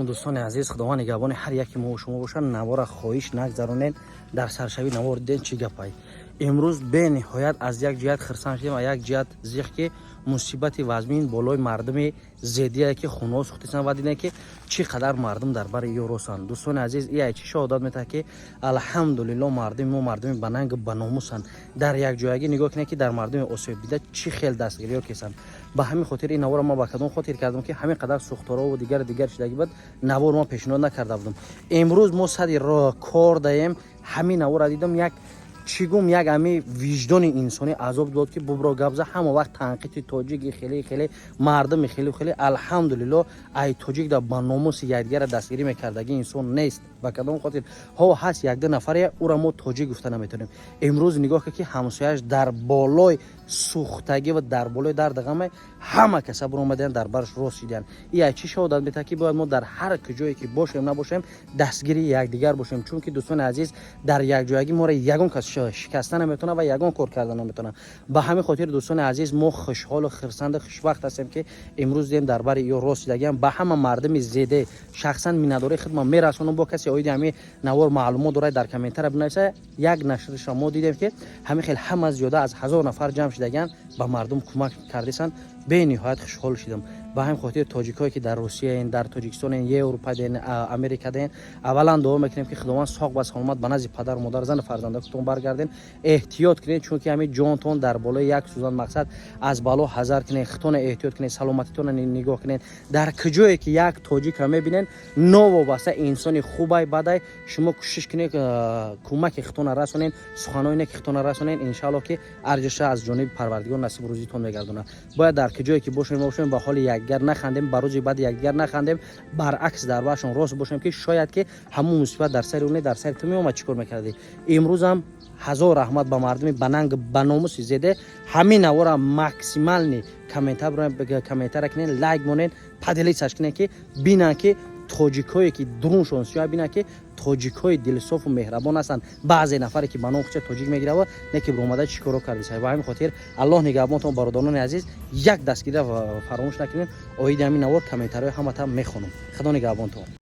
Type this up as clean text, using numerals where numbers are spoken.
دوستان عزیز، خداوند نگهبان هر یکی ما و شما باشن. نوار خواهش نگذرانین در سرشوی نوار دیدن چی گپای. امروز به نهایت از یک جهت خرسان شدیم و یک جهت زیخ که مصیبت وزمین بالای مردم زیدیه که خونه سوختیسن و دیدن که چقدر مردم در بر یوروسن. دوستان عزیز، این چی شهادت میده که الحمدلله مردم بننگ بناموسن. در یک جایگی نگاه کنه که در مردم اسیب دیده چی خیل دستگیری ها کسن. به همین خاطر این نوار ما با کدوم خاطر کردم که همین قدر سوختارا و دیگر شدگی بود نوار ما پیشنهاد نکرده بودم. امروز ما صدی را کار دایم همین نوار دیدم یک چیگم یک امی وجدان انسانی عذاب داد که ببرا گبزه همه وقت تنقیط تاجیک خیلی مردم خیلی الحمدلله ای تاجیک در بناموس یادگار دستگیری میکردگی انسان نیست. و کدام خاطر ها هست یک دو نفر او را ما تاجیک گفته نمیتونیم. امروز نگاه که همسایه‌اش در بالای سوختگی و در بالای درد غم همه کسا بر اومدن در برش رسیدن. این چی شهادت میده که باید ما در هر کجایی که باشیم نباشیم دستگیری یکدیگر باشیم. چون که دوستان عزیز، در یک جایگی ما را یگان کس شکستن نمیتونه و یگان کار کردن نمیتونه. به همین خاطر دوستان عزیز ما خوشحال و خرسند خوشوقت هستیم که امروز دیم در بر یا رسیدگی به همه مردم زیده شخصا مینداره خدمت میرسونم. با کسی اوید همین نوار معلومات داره در کامنتر بنویسه. یک نشر شما دیدیم که همین خیلی هم از زیاده از 1000 نفر جمع شدگان به مردم کمک کردیسن. به نهایت خوشحال شدم. به همین خاطر تاجیکایی که در روسیه این، در تاجیکستان این، اروپا دین، امریکا دین، اولا دعا میکنیم که خداوند ساق و سلامت به نزد پدر مادر زن فرزندانتون برگردین. احتیاط کنید چون که همین جانتون در بالای یک سوزان مقصد از بالا حذر کنید. خودتون احتیاط کنید، سلامتیتون نگاه کنید. در کجایی که یک تاجیک هم میبینین نووابسته انسان خوبه بده شما کوشش کنید کمک خودتون رسونین، سخنانی که خودتون رسونین. ان شاء الله که ارجش از جانب پروردگار نصیب روزیتون میگردونه. باید در کجایی که باشیم با حال یکدیگر نخندیم، بر روز بعد یکدیگر نخندیم، برعکس در برشون راست باشیم که شاید که همون مصیبت در سر اون در سر تو میومد چیکار میکردی. امروز هم هزار رحمت به مردم بننگ بناموس زیده همین نوارا ماکسیمال نی کامنتر کنین، لایک مونین، پادلی سرچ کنین که بینن که تاجیکایی که درونشون سیاه بینن که تاجیکای دلسوف و مهربان هستند. بعضی نفری که بنام خچ تاجیک میگیره و نه که برآمده چیکارو کردی صاحب. همین خاطر الله نگهبانتون برادران عزیز یک دستگیری فراموش نکنین. اوید همین نوار کامنترهای همه تا میخونم. خدا نگهبانتون.